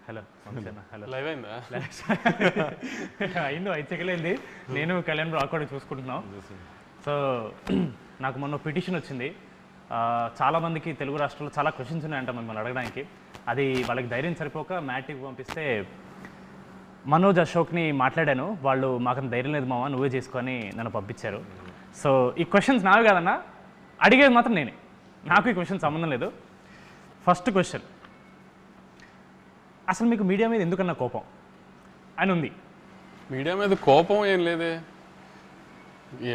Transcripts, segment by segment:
Hello hello live అయిందా? అయింది 5 సెకండ్లు అయింది. నేను కళ్యాణ్ రాకుండా చూసుకుంటున్నాం. సో నాకు మొన్న పిటిషన్ వచ్చింది. చాలామందికి తెలుగు రాష్ట్రాల్లో చాలా క్వశ్చన్స్ ఉన్నాయంట మిమ్మల్ని అడగడానికి. అది వాళ్ళకి ధైర్యం సరిపోక మ్యాట్కి పంపిస్తే మనోజ్ అశోక్ని మాట్లాడాను. వాళ్ళు మాకు ధైర్యం లేదు మామ, నువ్వే చేసుకొని నన్ను పంపించారు. సో ఈ క్వశ్చన్స్ నావి కాదన్నా, అడిగేది మాత్రం నేనే. నాకు ఈ క్వశ్చన్ సంబంధం లేదు. ఫస్ట్ క్వశ్చన్, అసలు మీకు మీడియా మీద ఎందుకన్నా కోపం అని ఉంది? మీడియా మీద కోపం ఏం లేదే.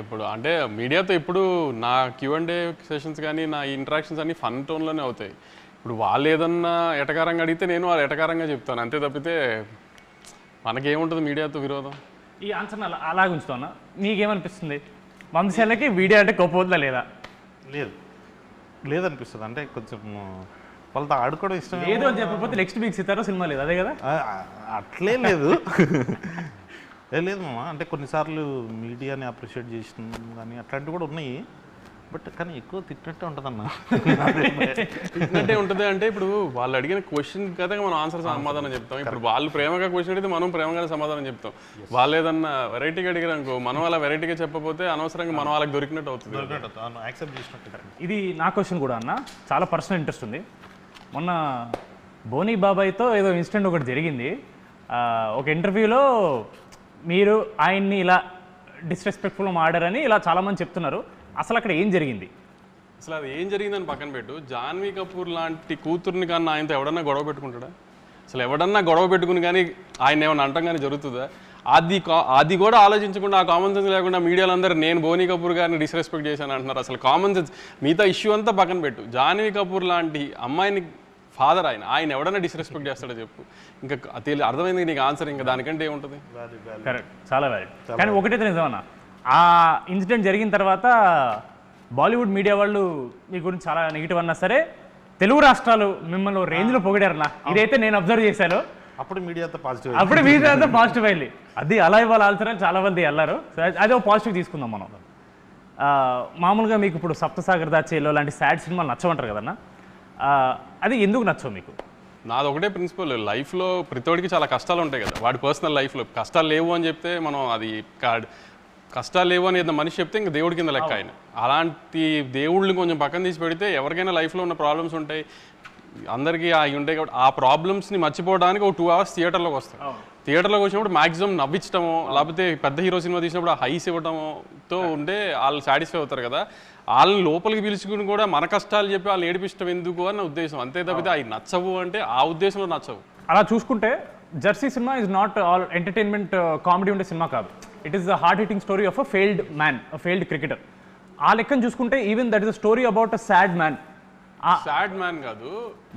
ఇప్పుడు అంటే మీడియాతో ఇప్పుడు నా Q&A సెషన్స్ కానీ నా ఇంటరాక్షన్స్ అన్నీ ఫన్ టోన్లోనే అవుతాయి. ఇప్పుడు వాళ్ళు ఏదన్నా ఎటకారంగా అడిగితే నేను వాళ్ళు ఎటకారంగా చెప్తాను, అంతే తప్పితే మనకేముంటుంది మీడియాతో విరోధం. ఈ ఆన్సర్ని అలాగే ఉంచుతున్నా. నీకేమనిపిస్తుంది, వంశీలకి మీడియా అంటే కోపం ఉందా లేదా? లేదనిపిస్తుంది. అంటే కొంచెం వాళ్ళతో ఆడుకోవడం ఇష్టం లేదు అని చెప్పకపోతే నెక్స్ట్ వీక్ సితారో సినిమా లేదు, అదే కదా? అట్లే లేదు. లేదు మామ, అంటే కొన్నిసార్లు మీడియాని అప్రిషియేట్ చేసిన కానీ అట్లాంటివి కూడా ఉన్నాయి. బట్ కానీ ఎక్కువ తిట్టినట్టే ఉంటుంది అన్న. తిట్టినట్టే ఉంటుంది అంటే ఇప్పుడు వాళ్ళు అడిగిన క్వశ్చన్ కదా మనం ఆన్సర్ సమాధానం చెప్తాం. ఇప్పుడు వాళ్ళు ప్రేమగా క్వశ్చన్ అడిగితే మనం ప్రేమగానే సమాధానం చెప్తాం. వాళ్ళు ఏదన్నా వెరైటీగా అడిగారు అనుకో, మనం అలా వెరైటీగా చెప్పకపోతే అనవసరంగా మనం వాళ్ళకి దొరికినట్టు అవుతుంది. ఇది నా క్వశ్చన్ కూడా అన్న, చాలా పర్సనల్ ఇంట్రెస్ట్ ఉంది. మొన్న బోనీ బాబాయ్తో ఏదో ఇన్సిడెంట్ ఒకటి జరిగింది. ఒక ఇంటర్వ్యూలో మీరు ఆయన్ని ఇలా డిస్రెస్పెక్ట్ఫుల్గా మాడారని ఇలా చాలామంది చెప్తున్నారు. అసలు అక్కడ ఏం జరిగింది? అసలు అది ఏం జరిగిందని పక్కన పెట్టు, జాన్వీ కపూర్ లాంటి కూతుర్ని కానీ ఆయనతో ఎవడన్నా గొడవ పెట్టుకుంటాడా? అసలు ఎవడన్నా గొడవ పెట్టుకుని కానీ ఆయన ఏమన్నా అంటాం కానీ జరుగుతుందా? అది కూడా ఆలోచించకుండా, ఆ కామన్ సెన్స్ లేకుండా మీడియాలో అందరూ నేను బోనీ కపూర్ గారిని డిస్రెస్పెక్ట్ చేశాను అంటున్నారు. అసలు కామన్ సెన్స్ మిగతా ఇష్యూ అంతా పక్కన పెట్టు, జాన్వీ కపూర్ లాంటి అమ్మాయిని ఫాదర్ ఆయన ఎవడన్నా డిస్రెస్పెక్ట్ చేస్తాడో చెప్పు. ఇంకా అర్థమైంది నీకు ఆన్సర్, ఇంకా దానికంటే ఏముంటుంది? కరెక్ట్, చాలా వ్యాలిడ్. కానీ ఒకటైతే నిజమన్నా, ఆ ఇన్సిడెంట్ జరిగిన తర్వాత బాలీవుడ్ మీడియా వాళ్ళు మీ గురించి చాలా నెగిటివ్ అన్నా సరే, తెలుగు రాష్ట్రాలు మిమ్మల్ని రేంజ్లో పొగిడారన్నా. ఇదైతే నేను అబ్జర్వ్ చేశాను. అప్పుడు మీడియాతో పాజిటివ్ అయింది. అది అలా ఇవ్వాలి ఆల్సర్ చాలా మంది వెళ్ళారు. అదే ఒక పాజిటివ్ తీసుకుందాం మనం. మామూలుగా మీకు ఇప్పుడు సప్తసాగర్ దాచేలో లాంటి సాడ్ సినిమాలు నచ్చమంటారు కదన్నా, అది ఎందుకు నచ్చవు మీకు? నాది ఒకటే ప్రిన్సిపల్, లైఫ్లో ప్రతివాడికి చాలా కష్టాలు ఉంటాయి కదా. వాడి పర్సనల్ లైఫ్లో కష్టాలు లేవు అని చెప్తే మనం అది కష్టాలు లేవు అని ఏదైనా మనిషి చెప్తే ఇంకా దేవుడి కింద లెక్క ఆయన. అలాంటి దేవుళ్ళని కొంచెం పక్కన తీసి పెడితే ఎవరికైనా లైఫ్లో ఉన్న ప్రాబ్లమ్స్ ఉంటాయి, అందరికీ అవి ఉంటాయి కాబట్టి ఆ ప్రాబ్లమ్స్ని మర్చిపోవడానికి ఒక 2 hours థియేటర్లోకి వస్తాం. థియేటర్లోకి వచ్చినప్పుడు మ్యాక్సిమం నవ్వించడమో, లేకపోతే పెద్ద హీరో సినిమా తీసినప్పుడు ఆ హైస్ ఇవ్వడంతో ఉంటే వాళ్ళు సాటిస్ఫై అవుతారు కదా. వాళ్ళని లోపలికి పిలుచుకుని కూడా మన కష్టాలు చెప్పి వాళ్ళని ఏడిపించడం ఎందుకు అన్న ఉద్దేశం, అంతే తప్పితే అవి నచ్చవు అంటే ఆ ఉద్దేశంలో నచ్చవు. అలా చూసుకుంటే Jersey cinema is not all entertainment comedy ఉండే సినిమా కాదు. It is the heart hitting story of a failed man, failed cricketer. ఆ లెక్కను చూసుకుంటే even that is a story about a sad man. Sad man కాదు,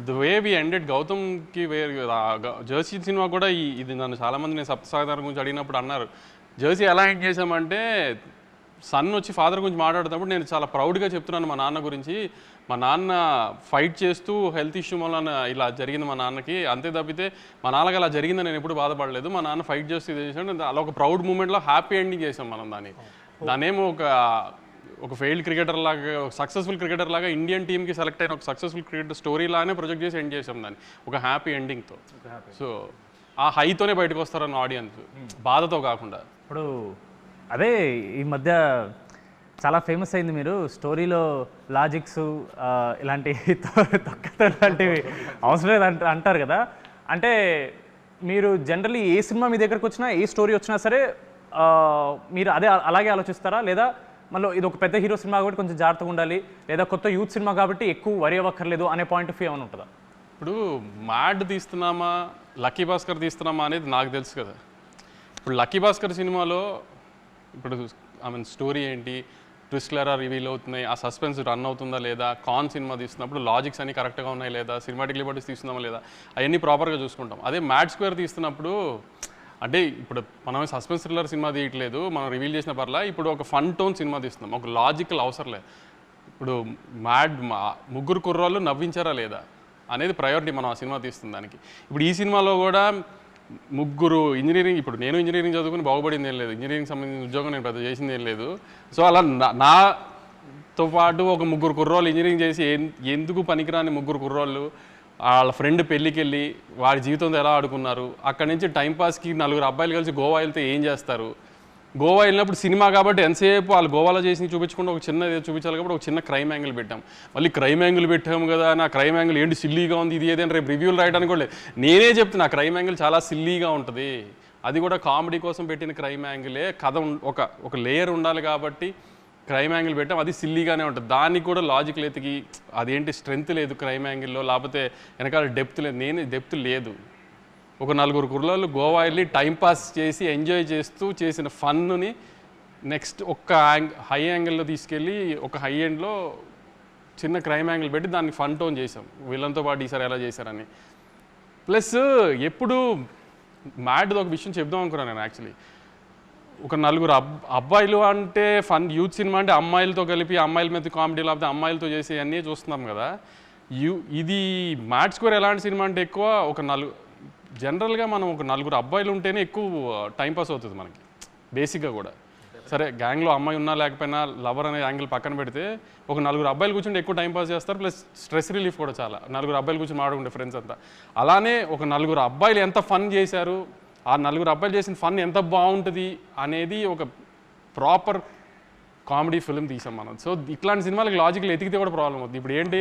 the way we ended గౌతమ్కి Jersey cinema కూడా ఇది నన్ను చాలామంది నేను సప్తసాగర్ గురించి అడిగినప్పుడు అన్నారు, జెర్సీ ఎలా ఎండ్ చేశామంటే సన్ వచ్చి ఫాదర్ గురించి మాట్లాడుతున్నప్పుడు నేను చాలా ప్రౌడ్గా చెప్తున్నాను మా నాన్న గురించి. మా నాన్న ఫైట్ చేస్తూ హెల్త్ ఇష్యూ వల్ల ఇలా జరిగింది మా నాన్నకి, అంతే తప్పితే మా నాన్నకి అలా జరిగిందని నేను ఎప్పుడు బాధపడలేదు. మా నాన్న ఫైట్ చేస్తూ ఇది చేసాడు, అలా ఒక ప్రౌడ్ మూమెంట్లో హ్యాపీ ఎండింగ్ చేసాం మనం దాన్నేమో ఒక ఫెయిల్డ్ క్రికెటర్ లాగా, ఒక సక్సెస్ఫుల్ క్రికెటర్ లాగా ఇండియన్ టీమ్కి సెలెక్ట్ అయిన ఒక సక్సెస్ఫుల్ క్రికెటర్ స్టోరీ లాగానే ప్రొజెక్ట్ చేసి ఎండ్ చేసాం దాన్ని ఒక హ్యాపీ ఎండింగ్తో. సో ఆ హైతోనే బయటకు వస్తారన్న ఆడియన్స్, బాధతో కాకుండా. ఇప్పుడు అదే ఈ మధ్య చాలా ఫేమస్ అయింది, మీరు స్టోరీలో లాజిక్స్ ఇలాంటి తొక్కతో లాంటివి అవసరం లేదు అంటారు కదా. అంటే మీరు జనరల్లీ ఏ సినిమా మీ దగ్గరకు వచ్చినా, ఏ స్టోరీ వచ్చినా సరే మీరు అలాగే ఆలోచిస్తారా? లేదా మళ్ళీ ఇది ఒక పెద్ద హీరో సినిమా కాబట్టి కొంచెం జాగ్రత్తగా ఉండాలి, లేదా కొత్త యూత్ సినిమా కాబట్టి ఎక్కువ వరి అవ్వక్కర్లేదు అనే పాయింట్ ఆఫ్ వ్యూ ఏమైనా ఉంటుందా? ఇప్పుడు మ్యాడ్ తీస్తున్నామా, లక్కీ భాస్కర్ తీస్తున్నామా అనేది నాకు తెలుసు కదా. ఇప్పుడు లక్కీ భాస్కర్ సినిమాలో ఇప్పుడు స్టోరీ ఏంటి, ట్విస్ట్లు ఎలా రివీల్ అవుతున్నాయి, ఆ సస్పెన్స్ రన్ అవుతుందా లేదా, కాన్ సినిమా తీస్తున్నప్పుడు లాజిక్స్ అన్ని కరెక్ట్గా ఉన్నాయి లేదా, సినిమాటిక్ లిబర్టీస్ తీస్తున్నామా లేదా, అవన్నీ ప్రాపర్గా చూసుకుంటాం. అదే మ్యాడ్ స్క్వేర్ తీస్తున్నప్పుడు అంటే ఇప్పుడు మనం సస్పెన్స్ థ్రిల్లర్ సినిమా తీయట్లేదు, మనం రివీల్ చేసిన పర్లా, ఇప్పుడు ఒక ఫన్ టోన్ సినిమా తీస్తున్నాం, ఒక లాజికల్ అవసరం లేదు. ఇప్పుడు ముగ్గురు కుర్రోళ్ళు నవ్వించారా లేదా అనేది ప్రయారిటీ మనం ఆ సినిమా తీస్తుంది దానికి. ఇప్పుడు ఈ సినిమాలో కూడా ముగ్గురు ఇంజనీరింగ్, ఇప్పుడు నేను ఇంజనీరింగ్ చదువుకుని బాగుపడింది ఏం లేదు, ఇంజనీరింగ్ సంబంధించిన ఉద్యోగం నేను పెద్ద చేసింది ఏం లేదు. సో అలా నాతో పాటు ఒక ముగ్గురు కుర్రోళ్ళు ఇంజనీరింగ్ చేసి ఎందుకు పనికిరాని ముగ్గురు కుర్రోళ్ళు వాళ్ళ ఫ్రెండ్ పెళ్ళికి వెళ్ళి వాడి జీవితంతో ఎలా ఆడుకున్నారు, అక్కడి నుంచి టైంపాస్కి 4 అబ్బాయిలు కలిసి గోవా వెళ్తే ఏం చేస్తారు, గోవా వెళ్ళినప్పుడు సినిమా కాబట్టి ఎంతసేపు వాళ్ళు గోవాలో చేసి చూపించకుండా ఒక చిన్న చూపించాలి కాబట్టి ఒక చిన్న క్రైమ్ యాంగిల్ పెట్టాం. మళ్ళీ క్రైమ్ యాంగిల్ పెట్టాము కదా, నా క్రైమ్ యాంగిల్ ఏంటి సిల్లీగా ఉంది ఇది ఏదైనా రేపు రివ్యూలు రాయడానికి కూడా లేదు. నేనే చెప్తున్నా క్రైమ్ యాంగిల్ చాలా సిల్లీగా ఉంటుంది, అది కూడా కామెడీ కోసం పెట్టిన క్రైమ్ యాంగిలే. కథ ఒక లేయర్ ఉండాలి కాబట్టి క్రైమ్ యాంగిల్ పెట్టాం, అది సిల్లీగానే ఉంటుంది. దానికి కూడా లాజిక్ లేతికి అదేంటి స్ట్రెంత్ లేదు క్రైమ్ యాంగిల్లో, లేకపోతే వెనకాల డెప్త్ లేదు. నేను డెప్త్ లేదు. ఒక 4 కుర్రాళ్ళు గోవా వెళ్ళి టైంపాస్ చేసి ఎంజాయ్ చేస్తూ చేసిన ఫన్నుని నెక్స్ట్ హై యాంగిల్లో తీసుకెళ్ళి ఒక హై ఎండ్లో చిన్న క్రైమ్ యాంగిల్ పెట్టి దాన్ని ఫన్ టోన్ చేసాం వీళ్ళంతో పాటు ఈసారి ఎలా చేశారని. ప్లస్ ఎప్పుడు మ్యాడ్ది ఒక విషయం చెప్దాం అనుకున్నాను నేను. యాక్చువల్లీ ఒక 4 అబ్బాయిలు అంటే ఫన్ యూత్ సినిమా అంటే అమ్మాయిలతో కలిపి అమ్మాయిల మీద కామెడీ లేకపోతే అమ్మాయిలతో చేసే అన్నీ చూస్తున్నాం కదా. ఇది మ్యాడ్ స్క్వేర్ ఎలాంటి సినిమా అంటే ఎక్కువ ఒక జనరల్గా మనం ఒక 4 అబ్బాయిలు ఉంటేనే ఎక్కువ టైంపాస్ అవుతుంది మనకి బేసిక్గా కూడా. సరే గ్యాంగ్లో అమ్మాయి ఉన్నా లేకపోయినా లవర్ అనే యాంగిల్ పక్కన పెడితే ఒక 4 అబ్బాయిలు కూర్చుంటే ఎక్కువ టైంపాస్ చేస్తారు. ప్లస్ స్ట్రెస్ రిలీఫ్ కూడా చాలా 4 అబ్బాయిలు కూర్చొని మాట్లాడుకుంటే ఫ్రెండ్స్ అంతా. అలానే ఒక 4 అబ్బాయిలు ఎంత ఫన్ చేశారు, ఆ 4 అబ్బాయిలు చేసిన ఫన్ ఎంత బాగుంటుంది అనేది ఒక ప్రాపర్ కామెడీ ఫిల్మ్ తీసాం మనం. సో ఇట్లాంటి సినిమాలకు లాజిక్లు ఎతికితే కూడా ప్రాబ్లం అవుతుంది. ఇప్పుడు ఏంటి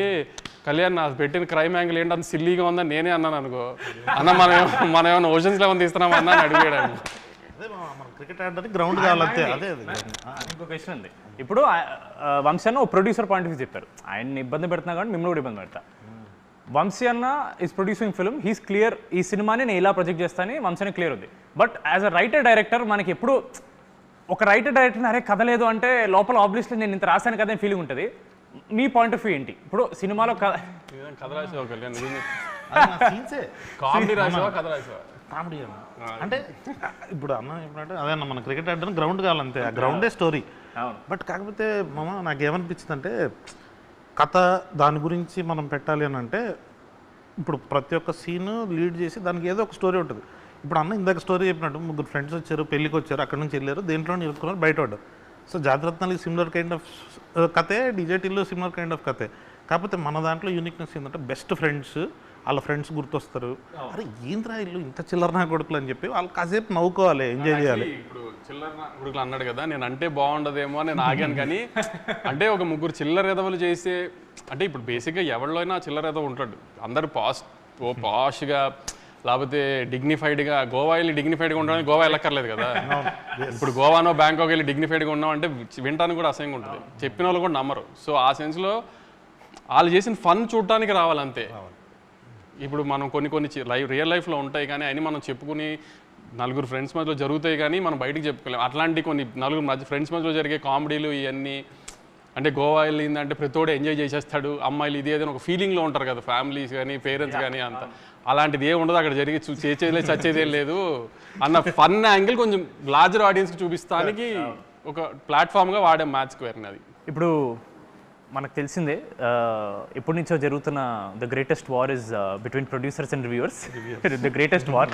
కళ్యాణ్ నాకు పెట్టిన క్రైమ్ యాంగిల్ ఏంటి అంత సిల్లీగా ఉందని నేనే అన్నాను అనుకో, అన్న మనం ఏమైనా ఓషన్స్ లెవెన్ తీస్తున్నాం అన్నా అని అడిగాడు. క్రికెట్ ఆడడానికి గ్రౌండ్ కావాలంతే. అదే ఇంకో క్వశ్చన్ ఉంది. ఇప్పుడు వంశీ అన్న ఒక ప్రొడ్యూసర్ పాయింట్ ఆఫ్ వ్యూ చెప్పారు, ఆయన్ని ఇబ్బంది పెడుతున్నా కానీ మిమ్మల్ని కూడా ఇబ్బంది పెడతా. వంశీ అన్న is producing film, he's clear, ఈ సినిమాని నేను ఇలా ప్రొజెక్ట్ చేస్తానని వంశీ అని క్లియర్ ఉంది. But as a writer director మనకి ఎప్పుడు ఒక రైటర్ డైరెక్టర్ అరే కథ లేదు అంటే లోపల ఆబ్వియస్లీ నేను ఇంత రాశాను కదా అని ఫీలింగ్ ఉంటుంది. మీ పాయింట్ ఆఫ్ వ్యూ ఏంటి? ఇప్పుడు సినిమాలో కథ రాసావా కళ్యాణ్, కామెడీ రాసావా కథ రాసావా? కామెడీ అంటే ఇప్పుడు అన్న చెప్పినట్టు అదే అన్న మన క్రికెట్ ఆడడానికి గ్రౌండ్ కావాలంతే, ఆ గ్రౌండే స్టోరీ. బట్ కాకపోతే నాకేమనిపించింది అంటే కథ దాని గురించి మనం పెట్టాలి అని అంటే ఇప్పుడు ప్రతి ఒక్క సీన్ లీడ్ చేసి దానికి ఏదో ఒక స్టోరీ ఉంటుంది. ఇప్పుడు అన్న ఇందాక స్టోరీ చెప్పినట్టు 3 ఫ్రెండ్స్ వచ్చారు, పెళ్ళికి వచ్చారు, అక్కడ నుంచి వెళ్ళారు, దేంట్లో ఇరుక్కున్నారు, బయట పడ్డారు. సో జాతిరత్నాలకి సిమిలర్ కైండ్ ఆఫ్ కథే, డీజేటీలో సిమిలర్ కైండ్ ఆఫ్ కథే. కాకపోతే మన దాంట్లో యూనిక్నెస్ ఏంటంటే బెస్ట్ ఫ్రెండ్స్, వాళ్ళ ఫ్రెండ్స్ గుర్తొస్తారు, అరే ఏంద్రా ఇల్లు ఇంత చిల్లర నా కొడుకులు అని చెప్పి వాళ్ళు కాసేపు నవ్వుకోవాలి, ఎంజాయ్ చేయాలి. ఇప్పుడు చిల్లర నా కొడుకులు అన్నాడు కదా, నేను అంటే బాగుండదేమో అని నేను ఆగాను. కానీ అంటే ఒక 3 చిల్లర ఎదవలు చేసే అంటే ఇప్పుడు బేసిక్గా ఎవరిలో అయినా చిల్లర ఎదవ ఉంటాడు. అందరూ పాష్గా లేకపోతే డిగ్నిఫైడ్గా, గోవా వెళ్ళి డిగ్నిఫైడ్గా ఉండడానికి గోవా వెళ్ళక్కర్లేదు కదా. ఇప్పుడు గోవానో బ్యాంకాక్ వెళ్ళి డిగ్నిఫైడ్గా ఉన్నాం అంటే వినటానికి కూడా అసహ్యంగా ఉంటుంది, చెప్పిన వాళ్ళు కూడా నమ్మరు. సో ఆ సెన్స్లో వాళ్ళు చేసిన ఫన్ చూడటానికి రావాలంతే. ఇప్పుడు మనం కొన్ని రియల్ లైఫ్లో ఉంటాయి కానీ అని మనం చెప్పుకుని 4 ఫ్రెండ్స్ మధ్యలో జరుగుతాయి కానీ మనం బయటికి చెప్పుకోలేము. అట్లాంటి కొన్ని 4 ఫ్రెండ్స్ మధ్యలో జరిగే కామెడీలు ఇవన్నీ అంటే గోవా వెళ్ళిందంటే ప్రతిోడు ఎంజాయ్ చేసేస్తాడు, అమ్మాయిలు ఇది ఏదైనా ఒక ఫీలింగ్లో ఉంటారు కదా ఫ్యామిలీస్ కానీ పేరెంట్స్ కానీ. అంత అలాంటిది ఏ ఉండదు అక్కడ జరిగి చేసేది చచ్చేదేం లేదు అన్న ఫన్ యాంగిల్ కొంచెం లార్జర్ ఆడియన్స్కి చూపిస్తానికి ఒక ప్లాట్ఫామ్గా వాడే మ్యాచ్ స్క్వేర్ని. అది ఇప్పుడు మనకు తెలిసిందే ఎప్పటి నుంచో జరుగుతున్న the greatest war is between producers and reviewers. The greatest war.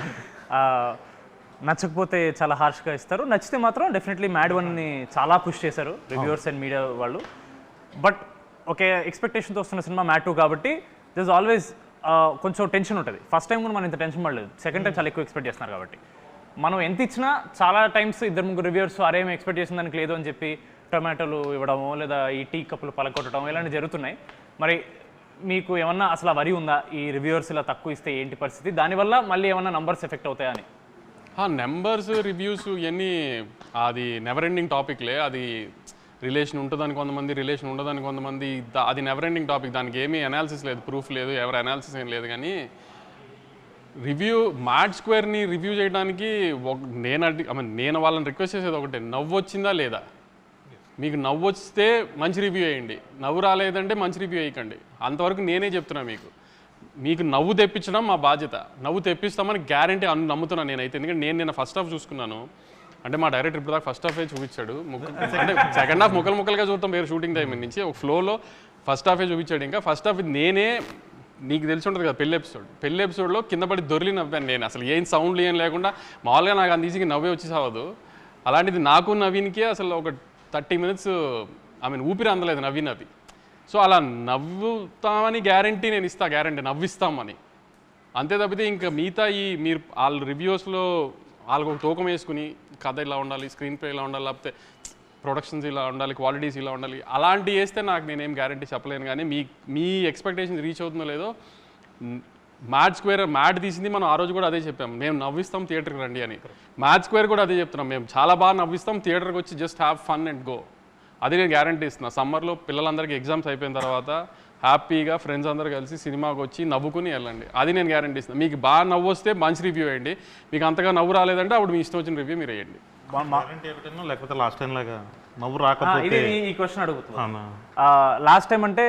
నచ్చకపోతే చాలా హార్ష్గా ఇస్తారు, నచ్చితే మాత్రం డెఫినెట్లీ మ్యాడ్ వన్ని చాలా పుష్ చేశారు రివ్యూవర్స్ అండ్ మీడియా వాళ్ళు. బట్ ఒకే ఎక్స్పెక్టేషన్తో వస్తున్న సినిమా మ్యాడ్ 2 కాబట్టి దిస్ ఇస్ ఆల్వేస్ కొంచెం టెన్షన్ ఉంటుంది. ఫస్ట్ టైం కూడా మనం ఇంత టెన్షన్ పడలేదు, సెకండ్ టైం చాలా ఎక్కువ ఎక్స్పెక్ట్ చేస్తున్నారు కాబట్టి మనం ఎంత ఇచ్చినా చాలా టైమ్స్ 2-3 రివ్యూవర్స్ అరేం ఎక్స్పెక్ట్ చేసిన దానికి లేదు అని చెప్పి టొమాటోలు ఇవ్వడము లేదా ఈ టీ కప్పులు పలకొట్టడం ఇలాంటివి జరుగుతున్నాయి. మరి మీకు ఏమన్నా అసలు వరి ఉందా ఈ రివ్యూవర్స్ ఇలా తక్కువ ఇస్తే ఏంటి పరిస్థితి, దానివల్ల మళ్ళీ ఏమన్నా నంబర్స్ ఎఫెక్ట్ అవుతాయా అని? నెంబర్స్ రివ్యూస్ ఇవన్నీ అది నెవర్ ఎండింగ్ టాపిక్లే. అది రిలేషన్ ఉంటుందని కొంతమంది, రిలేషన్ ఉండదని కొంతమంది, అది నెవర్ ఎండింగ్ టాపిక్. దానికి ఏమీ అనాలిసిస్ లేదు, ప్రూఫ్ లేదు, ఎవరి అనాలిసిస్ ఏం లేదు. కానీ మ్యాడ్ స్క్వేర్ని రివ్యూ చేయడానికి నేను వాళ్ళని రిక్వెస్ట్ చేసేది ఒకటే, నవ్వు వచ్చిందా లేదా. మీకు నవ్వు వస్తే మంచి రివ్యూ వేయండి, నవ్వు రాలేదంటే మంచి రివ్యూ వేయకండి. అంతవరకు నేనే చెప్తున్నా. మీకు నవ్వు తెప్పించడం మా బాధ్యత, నవ్వు తెప్పిస్తామని గ్యారంటీ నమ్ముతున్నాను నేనైతే. ఎందుకంటే నేను ఫస్ట్ హాఫ్ చూసుకున్నాను, అంటే మా డైరెక్టర్ ఇప్పుడు దాకా ఫస్ట్ హాఫే చూపించాడు. అంటే సెకండ్ హాఫ్ ముక్కలుగా చూస్తాం వేరే షూటింగ్ టైం నుంచి, ఒక ఫ్లోలో ఫస్ట్ హాఫే చూపించాడు. ఇంకా ఫస్ట్ హాఫ్ నేనే, నీకు తెలిసి ఉంటుంది కదా పెళ్లి ఎపిసోడ్లో కింద పడి దొరికి నవ్వాను నేను. అసలు ఏం సౌండ్లు ఏం లేకుండా మామూలుగా నాకు అంత ఈజీగా నవ్వే వచ్చి సావదు. అలాంటిది నాకు నవీన్కి అసలు ఒక 30 minutes ఊపిరి అందలేదు నవ్వి. సో అలా నవ్వుతామని గ్యారంటీ నేను ఇస్తా, గ్యారంటీ నవ్విస్తామని. అంతే తప్పితే ఇంకా మిగతా మీరు వాళ్ళ రివ్యూస్లో వాళ్ళకు ఒక తూకం వేసుకుని కథ ఇలా ఉండాలి, స్క్రీన్ ప్లే ఇలా ఉండాలి, లేకపోతే ప్రొడక్షన్స్ ఇలా ఉండాలి, క్వాలిటీస్ ఇలా ఉండాలి, అలాంటివి వేస్తే నాకు నేనేం గ్యారంటీ చెప్పలేను. కానీ మీ ఎక్స్పెక్టేషన్ రీచ్ అవుతుందో లేదో. మ్యాడ్ తీసింది మనం ఆ రోజు కూడా అదే చెప్పాం, మేము నవ్విస్తాం థియేటర్కి రండి అని. మ్యాడ్ స్క్వేర్ కూడా అదే చెప్తున్నాం, మేము చాలా బాగా నవ్విస్తాం, థియేటర్కి వచ్చి just have fun and go. అది నేను గ్యారంటీ ఇస్తున్నా. సమ్మర్లో పిల్లలందరికీ ఎగ్జామ్స్ అయిపోయిన తర్వాత హ్యాపీగా ఫ్రెండ్స్ అందరూ కలిసి సినిమాకి వచ్చి నవ్వుకుని వెళ్ళండి. అది నేను గ్యారంటీ ఇస్తున్నాను. మీకు బాగా నవ్వు వస్తే మంచి రివ్యూ వేయండి, మీకు అంతగా నవ్వు రాలేదంటే అప్పుడు మీ ఇష్టం వచ్చిన రివ్యూ మీరు వేయండి. లేకపోతే లాస్ట్ టైం లాగా నవ్వు రాకపోతే ఇది ఈ క్వశ్చన్ అడుగుతున్నాను. లాస్ట్ టైం అంటే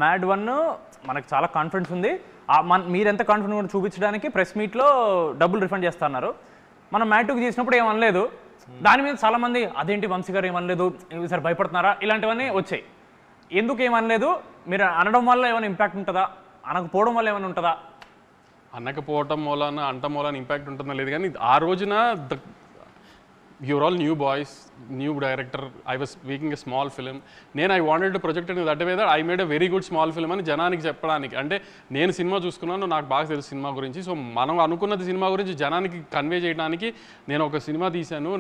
మ్యాడ్ 1 మనకు చాలా కాన్ఫిడెన్స్ ఉంది, మీరు ఎంత కాన్ఫిడెంట్ చూపించడానికి ప్రెస్ మీట్లో డబ్బులు రిఫండ్ చేస్తున్నారు. మనం మ్యాడ్ 2కి చేసినప్పుడు ఏమనలేదు, దాని మీద చాలామంది అదేంటి వంశీ గారు ఏమనలేదు, సరే భయపడుతున్నారా, ఇలాంటివన్నీ వచ్చాయి. ఎందుకు ఏమనలేదు? మీరు అనడం వల్ల ఏమైనా ఇంపాక్ట్ ఉంటుందా, అనకపోవడం వల్ల ఏమైనా ఉంటుందా? అనకపోవటం మూలాన అంటం మూలాన ఇంపాక్ట్ ఉంటుందో లేదు, కానీ ఆ రోజున you're all new boys, new director, I was making a small film. I wanted to project in that way that I made a very good small film అని జనానికి చెప్పడానికి. అంటే నేను సినిమా చూసుకున్నాను, నాకు బాగా తెలుసు సినిమా గురించి. సో మనం అనుకున్నది సినిమా గురించి జనానికి కన్వే చేయడానికి నేను ఒక సినిమా తీశాను.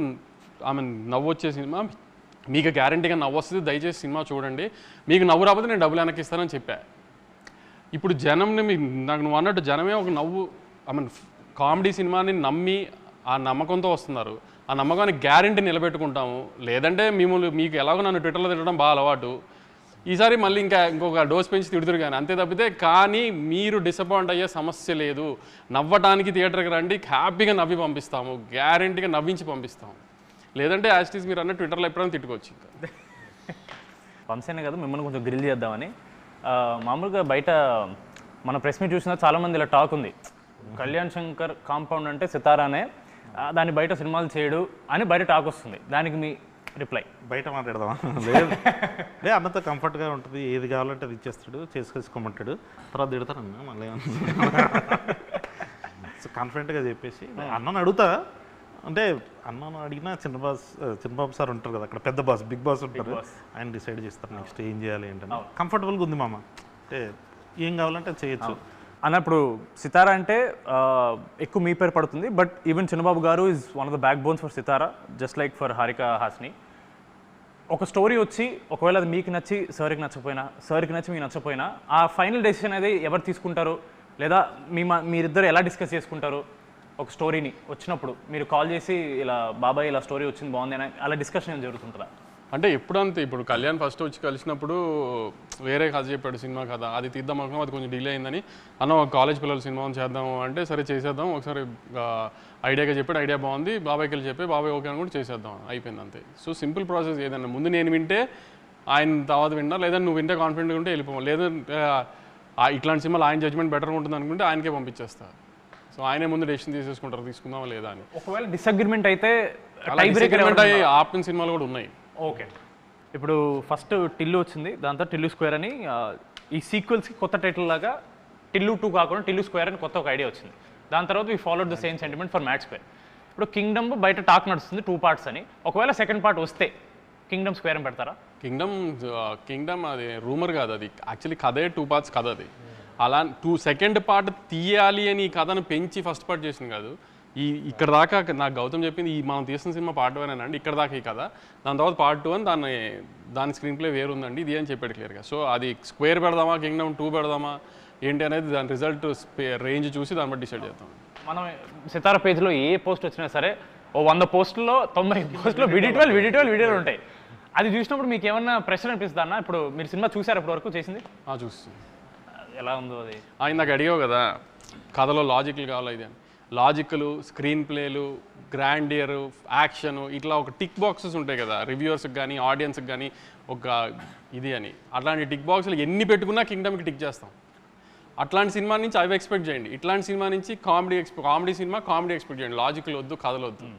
నవ్వు వచ్చే సినిమా, మీకు గ్యారంటీగా నవ్వు వస్తుంది, దయచేసి సినిమా చూడండి, మీకు నవ్వు రాకపోతే నేను డబ్బులు వెనక్కి ఇస్తానని చెప్పా. ఇప్పుడు జనంని నువ్వు అన్నట్టు జనమే ఒక నవ్వు కామెడీ సినిమాని నమ్మి ఆ నమ్మకంతో వస్తున్నారు. ఆ నమ్మకాన్ని గ్యారంటీ నిలబెట్టుకుంటాము. లేదంటే మీకు ఎలాగో నన్ను ట్విట్టర్లో తిట్టడం బాగా అలవాటు, ఈసారి మళ్ళీ ఇంకొక డోస్ పెంచి తిడుతురు కానీ అంతే తప్పితే. కానీ మీరు డిసప్పాయింట్ అయ్యే సమస్య లేదు. నవ్వటానికి థియేటర్కి రండి, హ్యాపీగా నవ్వి పంపిస్తాము, గ్యారంటీగా నవ్వించి పంపిస్తాము. లేదంటే యాస్టీస్ మీరు అన్న ట్విట్టర్లో ఎప్పుడైనా తిట్టుకోవచ్చు. వంశీనే కదా మిమ్మల్ని కొంచెం గ్రిల్ చేద్దామని. మామూలుగా బయట మన ప్రెస్ మీట్ చూసినా చాలామంది ఇలా టాక్ ఉంది, కళ్యాణ్ శంకర్ కాంపౌండ్ అంటే సితారానే, దాన్ని బయట సినిమాలు చేయడు అని బయట టాక్ వస్తుంది. దానికి మీ రిప్లై? బయట మాట్లాడదామా? లేదు, అన్నతో కంఫర్ట్గా ఉంటుంది, ఏది కావాలంటే అది ఇచ్చేస్తాడు, చేసుకోమంటాడు, తర్వాత తిడతాను మళ్ళీ. సో కాన్ఫిడెంట్గా చెప్పేసి అన్నను అడుగుతా. అంటే అన్నను అడిగినా చిన్నబాబు సార్ ఉంటారు కదా అక్కడ, పెద్ద బాస్, బిగ్ బాస్ ఉంటారు, ఆయన డిసైడ్ చేస్తారు నెక్స్ట్ ఏం చేయాలి ఏంటంటే. కంఫర్టబుల్గా ఉంది మామ, అంటే ఏం కావాలంటే చేయొచ్చు అన్నప్పుడు. సితారా అంటే ఎక్కువ మీ పేరు పడుతుంది, but even Chinnababu garu is one of the backbones for Sithara, just like for Haarika Hassine. ఒక స్టోరీ వచ్చి ఒకవేళ అది మీకు నచ్చి సార్కి నచ్చపోయినా, సార్కి నచ్చి మీకు నచ్చపోయినా, ఆ ఫైనల్ డెసిషన్ అనేది ఎవరు తీసుకుంటారు, లేదా మీరిద్దరు ఎలా డిస్కస్ చేసుకుంటారు? ఒక స్టోరీని వచ్చినప్పుడు మీరు కాల్ చేసి ఇలా బాబాయ్ ఇలా స్టోరీ వచ్చింది బాగుంది అని అలా డిస్కషన్ జరుగుతుంటుందా? అంటే ఎప్పుడంతే, ఇప్పుడు కళ్యాణ్ ఫస్ట్ వచ్చి కలిసినప్పుడు వేరే కథ చెప్పాడు, సినిమా కథ, అది తీద్దాం అనుకున్నాం, అది కొంచెం డిలే అయిందని. అన్న కాలేజ్ పిల్లల సినిమా చేద్దాము అంటే సరే చేసేద్దాం, ఒకసారి ఐడియాగా చెప్పాడు, ఐడియా బాగుంది, బాబాయ్కి వెళ్ళి చెప్పి బాబాయ్ ఓకే అని కూడా చేసేద్దాం, అయిపోయింది అంతే. So simple process. ఏదన్నా ముందు నేను వింటే ఆయన తర్వాత విన్నా, లేదంటే నువ్వు వింటే కాన్ఫిడెంట్గా ఉంటే వెళ్ళిపోవాలి, లేదంటే ఇట్లాంటి సినిమాలు ఆయన జడ్జ్మెంట్ బెటర్గా ఉంటుంది అనుకుంటే ఆయనకే పంపించేస్తా. సో ఆయనే ముందు డెసిషన్ తీసేసుకుంటారు, తీసుకుందామా లేదా అని. ఒకవేళ డిసగ్రిమెంట్ అయితే ఆపిన సినిమాలు కూడా ఉన్నాయి. ఓకే, ఇప్పుడు ఫస్ట్ టిల్లు వచ్చింది, దాంతో టిల్లు స్క్వేర్ అని, ఈ సీక్వెల్స్కి కొత్త టైటిల్ లాగా టిల్లు 2 కాకుండా టిల్లు స్క్వేర్ అని కొత్త ఒక ఐడియా వచ్చింది. దాని తర్వాత we followed the same sentiment for mad square. ఇప్పుడు కింగ్డమ్ బయట టాక్ నడుస్తుంది 2 పార్ట్స్ అని, ఒకవేళ సెకండ్ పార్ట్ వస్తే కింగ్డమ్ స్క్వేర్ అని పెడతారా? కింగ్డమ్ అది రూమర్ కాదు, అది యాక్చువల్లీ కథే 2 పార్ట్స్ కథ. అది అలా సెకండ్ పార్ట్ తీయాలి అని ఈ కథను పెంచి ఫస్ట్ పార్ట్ చేసింది కాదు. ఇక్కడ దాకా నాకు గౌతమ్ చెప్పింది, మనం తీసిన సినిమా పార్ట్ 1 అండి, ఇక్కడ దాకా ఈ కథ, దాని తర్వాత పార్ట్ 2 అని దాని స్క్రీన్ ప్లే వేరు ఉందండి, ఇది అని చెప్పాడు క్లియర్గా. సో అది స్క్వేర్ పెడదామా, కింగ్డమ్ 2 పెడదామా ఏంటి అనేది దాని రిజల్ట్ రేంజ్ చూసి దాన్ని బట్టి డిసైడ్ చేద్దాం. మనం సితారా పేజ్లో ఏ పోస్ట్ వచ్చినా సరే ఓ 100 పోస్టుల్లో 90 పోస్టులో వీడియోలు ఉంటాయి. అది చూసినప్పుడు మీకు ఏమన్నా ప్రెషర్ అనిపిస్తుందా అన్న? ఇప్పుడు మీరు సినిమా చూసారు ఇప్పటి వరకు చేసింది? చూసి ఎలా ఉందో అది? నాకు అడిగావు కదా కథలో లాజిక్లు కావాలి, ఇది అని. లాజిక్లు, స్క్రీన్ ప్లేలు, గ్రాండియర్, యాక్షన్, ఇట్లా ఒక టిక్ బాక్సెస్ ఉంటాయి కదా రివ్యూవర్స్కి కానీ ఆడియన్స్కి కానీ, ఒక ఇది అని. అట్లాంటి టిక్ బాక్స్లు ఎన్ని పెట్టుకున్నా కింగ్డమ్కి టిక్ చేస్తాం. అట్లాంటి సినిమా నుంచి అవి ఎక్స్పెక్ట్ చేయండి. ఇట్లాంటి సినిమా నుంచి కామెడీ ఎక్స్పెక్ట్ చేయండి. లాజిక్లు వద్దు, కథలు వద్దు.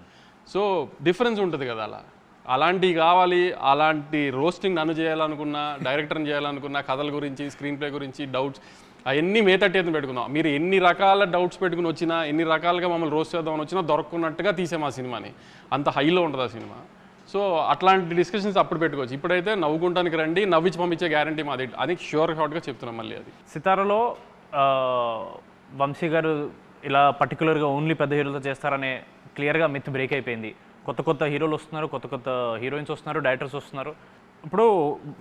సో డిఫరెన్స్ ఉంటుంది కదా. అలాంటివి కావాలి. అలాంటి రోస్టింగ్ నన్ను చేయాలనుకున్నా, డైరెక్టర్ని చేయాలనుకున్నా, కథల గురించి, స్క్రీన్ ప్లే గురించి డౌట్స్ అవన్నీ మేతట్టేది పెట్టుకుందాం. మీరు ఎన్ని రకాల డౌట్స్ పెట్టుకుని వచ్చినా, ఎన్ని రకాలుగా మమ్మల్ని రోస్ట్ చేద్దామని వచ్చినా దొరకకున్నట్టుగా తీసాం ఆ సినిమాని. అంత హైలో ఉంటుంది ఆ సినిమా. సో అట్లాంటి డిస్కషన్స్ అప్పుడు పెట్టుకోవచ్చు. ఇప్పుడైతే నవ్వుకుంటానికి రండి, నవ్వించి పంపించే గ్యారంటీ మాది, అది షార్ట్గా చెప్తున్నాం మళ్ళీ. అది సితారలో వంశీ గారు ఇలా పర్టికులర్గా ఓన్లీ పెద్ద హీరోలతో చేస్తారనే క్లియర్గా మిత్ బ్రేక్ అయిపోయింది. కొత్త కొత్త హీరోలు వస్తున్నారు, కొత్త కొత్త హీరోయిన్స్ వస్తున్నారు, డైరెక్టర్స్ వస్తున్నారు. ఇప్పుడు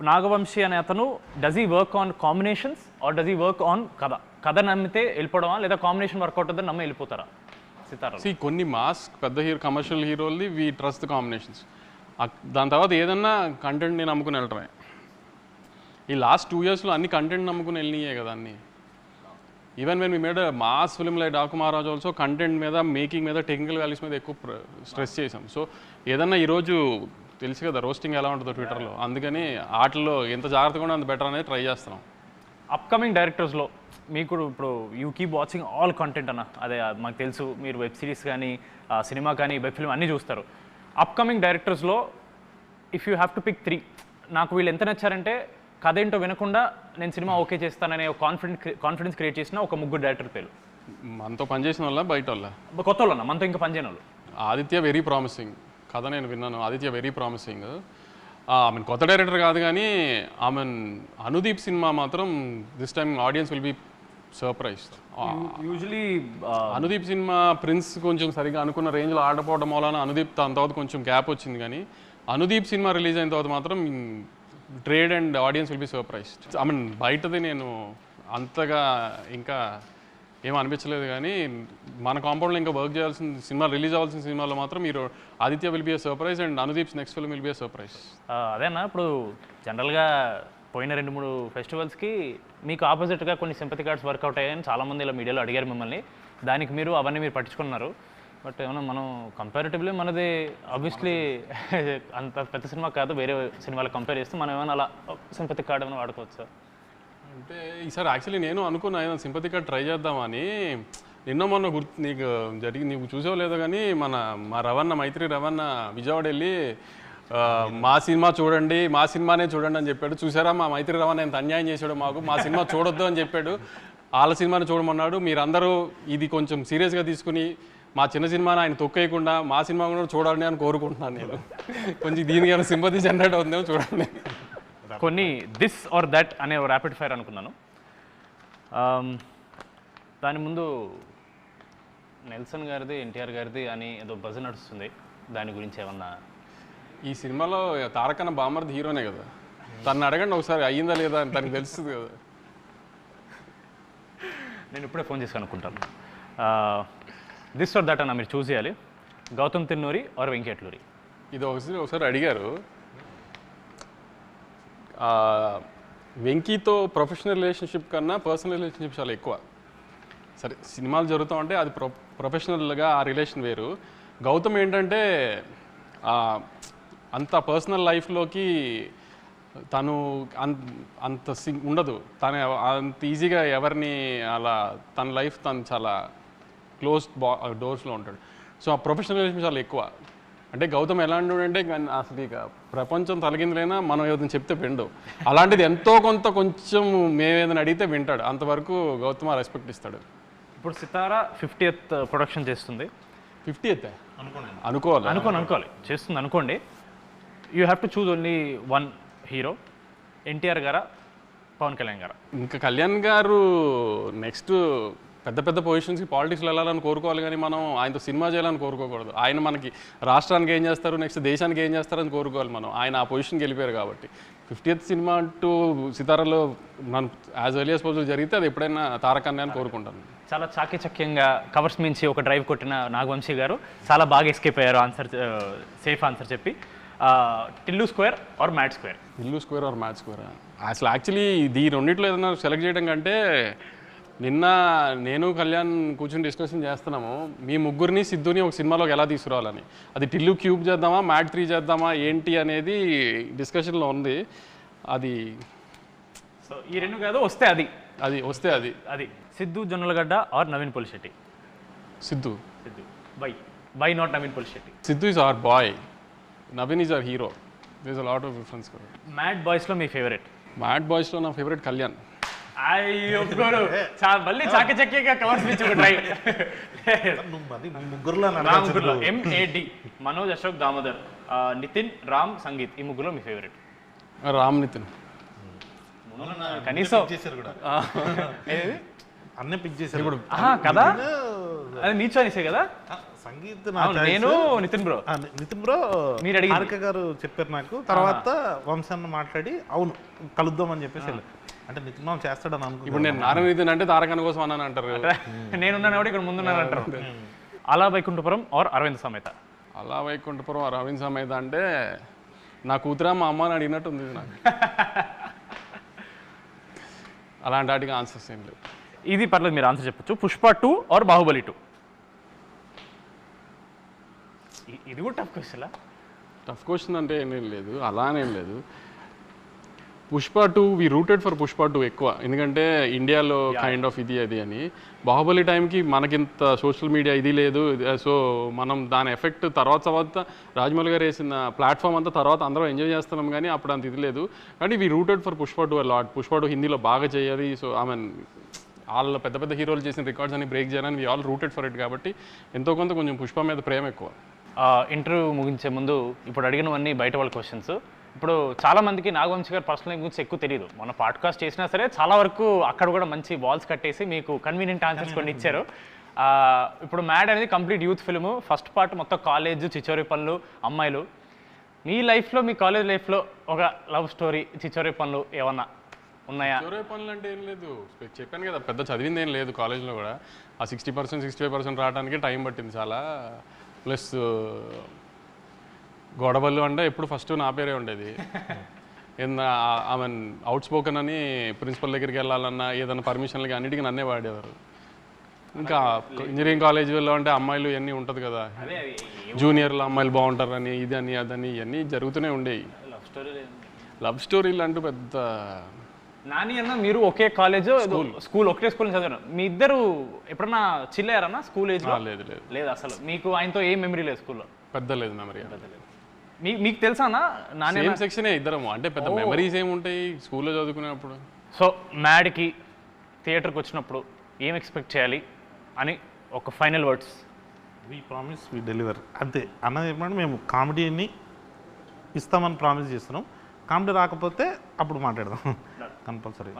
నాగవంశీ అనే అతను does he work on combinations or does he work on కథ నమ్మితే వెళ్ళిపోవడమా, లేదా కాంబినేషన్ వర్కౌట్ అవుతుంది నమ్మి వెళ్ళిపోతారా సితారా? కొన్ని మాస్ పెద్ద కమర్షియల్ హీరోల్ది వీ ట్రస్ట్ ద కాంబినేషన్స్. దాని తర్వాత ఏదన్నా కంటెంట్ని నమ్ముకుని వెళ్ళటమే. ఈ లాస్ట్ 2 yearsలో అన్ని కంటెంట్ నమ్ముకుని వెళ్ళినాయే కదా అన్నీ. Even when we made mass film like Daaku Maharaj also content మీద, మేకింగ్ మీద, టెక్నికల్ వాల్యూస్ మీద ఎక్కువ స్ట్రెస్ చేసాం. సో ఏదన్నా ఈరోజు తెలుసు కదా రోస్టింగ్ ఎలా ఉంటుందో ట్విట్టర్లో, అందుకని వాటిలో ఎంత జాగ్రత్తగా ఉంటే అంత బెటర్ అనేది ట్రై చేస్తున్నాం. అప్కమింగ్ డైరెక్టర్స్లో మీకు ఇప్పుడు you keep watching all content అన్న, అదే మాకు తెలుసు మీరు వెబ్ సిరీస్ కానీ సినిమా కానీ వెబ్ ఫిల్మ్ అన్నీ చూస్తారు. అప్కమింగ్ డైరెక్టర్స్లో if you have to pick 3, నాకు వీళ్ళు ఎంత నచ్చారంటే కథ ఏంటో వినకుండా నేను సినిమా ఓకే చేస్తాననే కాన్ఫిడెన్స్ క్రియేట్ చేసిన ఒక 3 డైరెక్టర్ పేరు. మనతో పనిచేసిన వాళ్ళ బయట వాళ్ళ కొత్త వాళ్ళు అన్న, మనతో ఇంకా పనిచేయని వాళ్ళు. ఆదిత్య వెరీ ప్రామిసింగ్ కథ నేను విన్నాను. Aditya very promising. మీన్ కొత్త డైరెక్టర్ కాదు కానీ అనుదీప్ సినిమా మాత్రం this time audience will be surprised. Usually Anudeep cinema prince కొంచెం సరిగా అనుకున్న రేంజ్లో ఆడపోవడం వలన అనుదీప్ దాని తర్వాత కొంచెం గ్యాప్ వచ్చింది. కానీ అనుదీప్ సినిమా రిలీజ్ అయిన తర్వాత మాత్రం trade and audience will be surprised. బయటది నేను అంతగా ఇంకా ఏం అనిపించలేదు, కానీ మన కాంపౌండ్లో ఇంకా వర్క్ చేయాల్సిన సినిమా, రిలీజ్ అవ్వాల్సిన సినిమాలో మాత్రం మీరు Aditya will be a surprise and Anudeep's next film will be a surprise. అదేనా ఇప్పుడు జనరల్గా పోయిన 2-3 ఫెస్టివల్స్కి మీకు ఆపోజిట్గా కొన్ని సింపతి కార్డ్స్ వర్కౌట్ అయ్యాయని చాలామంది ఇలా మీడియాలో అడిగారు మిమ్మల్ని. దానికి అవన్నీ మీరు పట్టించుకున్నారు. బట్ ఏమన్నా మనం కంపారిటివ్లీ మనది ఆబ్వియస్లీ అంత పెద్ద సినిమా కాదు, వేరే సినిమాలకు కంపేర్ చేస్తే మనం ఏమైనా అలా సింపతి కార్డ్ ఏమైనా వాడుకోవచ్చు? అంటే ఈసారి యాక్చువల్లీ నేను అనుకున్నా ఏదైనా సింపతి కార్డ్ ట్రై చేద్దామని. నిన్న మొన్న నీకు చూసావు లేదో కానీ మా రవణ మైత్రి రవణ విజయవాడ వెళ్ళి మా సినిమా చూడండి, మా సినిమానే చూడండి అని చెప్పాడు. చూసారా మా మైత్రి రవణ ఎంత అన్యాయం చేశాడు మాకు, మా సినిమా చూడొద్దు అని చెప్పాడు, వాళ్ళ సినిమాని చూడమన్నాడు. మీరందరూ ఇది కొంచెం సీరియస్గా తీసుకుని మా చిన్న సినిమాని ఆయన తొక్కేయకుండా మా సినిమా కూడా చూడండి అని కోరుకుంటున్నాను నేను. కొంచెం దీనికి ఏమైనా సింపతి జనరేట్ అవుతుందేమో చూడండి. కొన్ని దిస్ ఆర్ దట్ అనే ర్యాపిడ్ ఫైర్ అనుకున్నాను. దాని ముందు నెల్సన్ గారిది, ఎన్టీఆర్ గారిది అని ఏదో బజ్ నడుస్తుంది, దాని గురించి ఏమన్నా? ఈ సినిమాలో తారకన్న బామర్ది హీరోనే కదా, తను అడగండి ఒకసారి అయ్యిందా లేదా అని తనకు తెలుస్తుంది కదా. నేను ఇప్పుడే ఫోన్ చేసి అనుకుంటాను. దిస్ ఆర్ దట్ అన్న మీరు చూస్ చేయాలి, గౌతమ్ తిన్నూరి ఆర్ వెంకటలూరి. ఇది ఒకసారి అడిగారు. వెంకీతో ప్రొఫెషనల్ రిలేషన్షిప్ కన్నా పర్సనల్ రిలేషన్షిప్ చాలా ఎక్కువ. సరే సినిమాలు జరుగుతూ ఉంటే అది ప్రొఫెషనల్గా ఆ రిలేషన్ వేరు. గౌతమ్ ఏంటంటే అంత పర్సనల్ లైఫ్లోకి తను అంత ఉండదు, తను అంత ఈజీగా ఎవరిని అలా తన లైఫ్ తను చాలా క్లోజ్ డోర్స్లో ఉంటాడు. సో ఆ ప్రొఫెషనల్ రిలేషన్ చాలా ఎక్కువ. అంటే గౌతమ్ ఎలాంటి అంటే అసలు ఇక ప్రపంచం తలకిందులైనా మనం ఏదైనా చెప్తే విండు, అలాంటిది ఎంతో కొంత కొంచెం మేము ఏదైనా అడిగితే వింటాడు. అంతవరకు గౌతమ్ రెస్పెక్ట్ ఇస్తాడు. ఇప్పుడు సితారా 50th ప్రొడక్షన్ చేస్తుంది. 50th అనుకోవాలి చేస్తుంది అనుకోండి. You have to choose only 1 hero, NTR గారా పవన్ కళ్యాణ్ గారా? ఇంకా కళ్యాణ్ గారు నెక్స్ట్ పెద్ద పెద్ద పొజిషన్స్కి పాలిటిక్స్లో వెళ్ళాలని కోరుకోవాలి, కానీ మనం ఆయనతో సినిమా చేయాలని కోరుకోకూడదు. ఆయన మనకి రాష్ట్రానికి ఏం చేస్తారు, నెక్స్ట్ దేశానికి ఏం చేస్తారని కోరుకోవాలి మనం. ఆయన ఆ పొజిషన్కి వెళ్ళిపోయారు కాబట్టి 50th సినిమా అంటూ సితారాలో మనం యాజ్ ఎర్లీ యాజ్ పాసిబుల్ జరిగితే అది ఎప్పుడైనా తారకన్నే అని కోరుకుంటాను. చాలా చాకచక్యంగా కవర్స్ మించి ఒక డ్రైవ్ కొట్టిన నాగవంశీ గారు చాలా బాగా ఎస్కేప్ అయ్యారు ఆన్సర్, సేఫ్ ఆన్సర్ చెప్పి. Tillu square or mad square? Tillu square or mad square? అసలు యాక్చువల్లీ ఈ రెండిట్లో ఏదైనా సెలెక్ట్ చేయడం కంటే నిన్న నేను కళ్యాణ్ కూర్చొని డిస్కషన్ చేస్తున్నాము, మీ ముగ్గురిని సిద్ధుని ఒక సినిమాలోకి ఎలా తీసుకురావాలని. అది టిల్లు క్యూబ్ చేద్దామా, మ్యాట్ 3 చేద్దామా ఏంటి అనేది డిస్కషన్లో ఉంది. అది సో ఈ 2 కాదు, వస్తే అది Siddhu Jonnalagadda or Naveen Polishetty? Siddhu. Why not Naveen Polishetty? Siddhu is our boy, Naveen is our hero. There is a lot of difference. Mad బాయ్స్లో మీ ఫేవరెట్? మ్యాడ్ బాయ్స్లో నా ఫేవరెట్ కళ్యాణ్. అయ్యో మళ్ళీ చాకచక్యంగా కవర్స్ మించి ఒక డ్రైవ్. ముగ్గురులో MAD మనోజ్, అశోక్, దామోదర్ నితిన్, రామ్, సంగీత్ ఈ ముగ్గురు మీ ఫేవరెట్? రామ్ నితిన్. కనీసం చేశారు కూడా ఏది? అన్నీ పిక్ చేశారు ఇప్పుడు కదా, అది నీ చాయిసే కదా. సంగీత్ నేను నితిన్ బ్రో. నితిన్ బ్రో మీరు అడిగి హారిక గారు చెప్పారు నాకు. తర్వాత వంశాన్ని మాట్లాడి అవును కలుద్దామని చెప్పేసి అంటే నితిన్ మామ చేస్తాడని అనుకుంటున్నాను. ఇప్పుడు నేను నారాయణ నితిన్ అంటే తారకన్న కోసం అన్నాను అంటారు. నేనున్నాను కూడా ఇక్కడ ముందున్నాను అంటారు. అలా వైకుంఠపురం ఆర్ అరవింద్ సమేత? అలా వైకుంఠపురం అరవింద్ సమేత అంటే నా కూతురా మా అమ్మని అడిగినట్టు ఉంది నాకు. అలాంటి వాటికి ఆన్సర్స్ ఏం లేవు. ఇది పర్లేదు, మీరు ఆన్సర్ చెప్పొచ్చు. పుష్ప 2 ఆర్ బాహుబలి 2? ఇది కూడా టఫ్ క్వశ్చన్. టఫ్ క్వశ్చన్ అంటే ఏం లేదు, అలానేం లేదు. పుష్ప 2 వి రూటెడ్ ఫర్ పుష్ప 2 ఎక్కువ, ఎందుకంటే ఇండియాలో కైండ్ ఆఫ్ ఇది అది అని. బాహుబలి టైంకి మనకింత సోషల్ మీడియా ఇది లేదు, సో మనం దాని ఎఫెక్ట్ తర్వాత రాజమౌళి గారు వేసిన ప్లాట్ఫామ్ అంతా తర్వాత అందరం ఎంజాయ్ చేస్తున్నాం, కానీ అప్పుడు అంత ఇది లేదు. కానీ we rooted for Pushpa 2 lot. Pushpa 2 హిందీలో బాగా చేయాలి, సో ఐ మీన్ వాళ్ళ పెద్ద పెద్ద హీరోలు చేసిన రికార్డ్స్ అని బ్రేక్ చేయాలని we all rooted for it. కాబట్టి ఎంతో కొంచెం పుష్ప మీద ప్రేమ ఎక్కువ. ఇంటర్వ్యూ ముగించే ముందు ఇప్పుడు అడిగినవన్నీ బయట వాళ్ళ క్వశ్చన్స్. ఇప్పుడు చాలా మందికి నాగవంశి గారు పర్సనల్ గురించి ఎక్కువ తెలియదు. మన పాడ్కాస్ట్ చేసినా సరే చాలా వరకు అక్కడ కూడా మంచి వాల్స్ కట్టేసి మీకు కన్వీనియంట్ ఆన్సర్స్ కొన్ని ఇచ్చారు. ఇప్పుడు మ్యాడ్ అనేది complete youth film. First part మొత్తం కాలేజ్, చిచోరి పనులు, అమ్మాయిలు. మీ లైఫ్లో, మీ కాలేజ్ లైఫ్లో ఒక లవ్ స్టోరీ, చిచోరి పనులు ఏమన్నా ఉన్నాయా? చివరి పనులు అంటే ఏం లేదు, చెప్పాను కదా, పెద్ద చదివింది ఏం లేదు కాలేజ్లో కూడా. ఆ 60% 65% రావడానికి టైం పట్టింది చాలా. ప్లస్ గొడవలు అంటే ఎప్పుడు ఫస్ట్ నా పేరే ఉండేది. ఐ మీన్ అవుట్ స్పోకన్ అని ప్రిన్సిపల్ దగ్గరికి వెళ్ళాలన్నా ఏదైనా పర్మిషన్లకి అన్నిటికీ నన్నే వాడేవారు. ఇంకా ఇంజనీరింగ్ కాలేజీలో అంటే అమ్మాయిలు ఇవన్నీ ఉంటుంది కదా, జూనియర్లు అమ్మాయిలు బాగుంటారని ఇది అని అదని ఇవన్నీ జరుగుతూనే ఉండేవి. లవ్ స్టోరీలు అంటూ పెద్ద. నాని అన్న మీరు ఒకే కాలేజ్, స్కూల్ ఒకటే స్కూల్ చదివారు. మీ ఇద్దరు ఎప్పుడన్నా చిల్లారన్నా స్కూల్ ఏజ్? లేదు లేదు లేదు అసలు. మీకు ఆయనతో ఏం మెమరీ లేదు స్కూల్లో? పెద్ద లేదు మెమరీ. మీకు తెలుసా అన్న? నాని సెక్షనే ఇద్దరము, అంటే పెద్ద మెమరీస్ ఏముంటాయి స్కూల్లో చదువుకునేప్పుడు. సో మ్యాడ్కి థియేటర్కి వచ్చినప్పుడు ఏం ఎక్స్పెక్ట్ చేయాలి అని ఒక final words? We promise we deliver, అంతే. అన్నది ఏమంటే మేము కామెడీని ఇస్తామని ప్రామిస్ చేస్తున్నాం. కామెడీ రాకపోతే అప్పుడు మాట్లాడదాం కంపల్సరీ.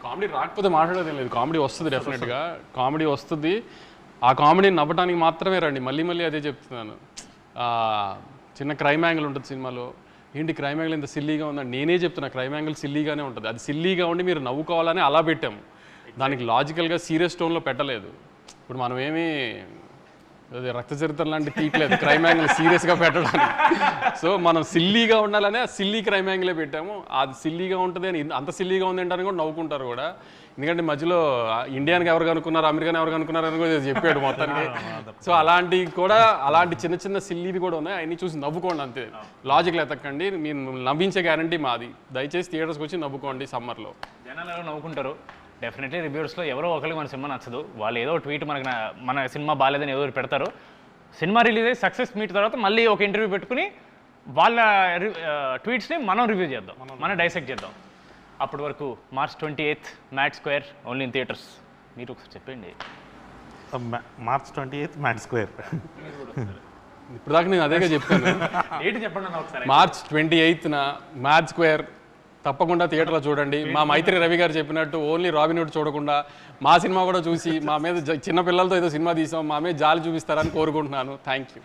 కామెడీ రాకపోతే మాట్లాడేది లేదు, కామెడీ వస్తుంది డెఫినెట్గా. కామెడీ వస్తుంది, ఆ కామెడీని నవ్వటానికి మాత్రమే రండి. మళ్ళీ అదే చెప్తున్నాను. చిన్న క్రైమ్ యాంగిల్ ఉంటుంది సినిమాలో, ఏంటి క్రైమ్ యాంగిల్ ఇంత సిల్లీగా ఉందని నేనే చెప్తున్నా. క్రైమ్ యాంగిల్ సిల్లీగానే ఉంటుంది, అది సిల్లీగా ఉండి మీరు నవ్వుకోవాలని అలా పెట్టాము. దానికి లాజికల్గా సీరియస్ టోన్లో పెట్టలేదు. ఇప్పుడు మనం ఏమీ రక్త చరిత్ర లాంటి తీయట్లేదు క్రైమ్ యాంగిల్ సీరియస్గా పెట్టడానికి. సో మనం సిల్లీగా ఉండాలని ఆ సిల్లీ క్రైమ్ యాంగిలే పెట్టాము. అది సిల్లీగా ఉంటుంది అని, అంత సిల్లీగా ఉంది అంటారని కూడా నవ్వుకుంటారు కూడా. ఎందుకంటే మధ్యలో ఇండియానికి ఎవరు కనుక్కున్నారు, అమెరికాని ఎవరు కనుక్కున్నారు అని కూడా చెప్పాడు మొత్తానికి. సో అలాంటి చిన్న సిల్లీవి కూడా ఉన్నాయి, అవన్నీ చూసి నవ్వుకోండి అంతే. లాజిక్లు ఎతకండి, మీరు నవ్వించే గ్యారంటీ మాది. దయచేసి థియేటర్స్కి వచ్చి నవ్వుకోండి సమ్మర్లో. జనాలు ఎవరు నవ్వుకుంటారు. డెఫినెట్లీ రివ్యూర్స్లో ఎవరో ఒకరికి మన సినిమా నచ్చదు, వాళ్ళు ఏదో ట్వీట్ మన సినిమా బాగాలేదని ఏదో పెడతారు. సినిమా రిలీజ్ అయ్యి సక్సెస్ మీట్ తర్వాత మళ్ళీ ఒక ఇంటర్వ్యూ పెట్టుకుని వాళ్ళ ట్వీట్స్ని మనం రివ్యూ చేద్దాం, మనం డైసెక్ట్ చేద్దాం. అప్పటి వరకు March 28 mad square only in theatres. మీరు ఒకసారి చెప్పండి. March 28 mad square. ఇప్పుడు దాకా నేను అదేగా చెప్తాను. ఏంటి చెప్పండి ఒకసారి. March 28న మ్యాడ్ స్క్వేర్ తప్పకుండా థియేటర్లో చూడండి. మా మైత్రి రవి గారు చెప్పినట్టు ఓన్లీ రాబిన్ హుడ్ చూడకుండా మా సినిమా కూడా చూసి మా మీద చిన్న పిల్లలతో ఏదో సినిమా తీసాం, మా మీద జాలి చూపిస్తారని కోరుకుంటున్నాను. Thank you.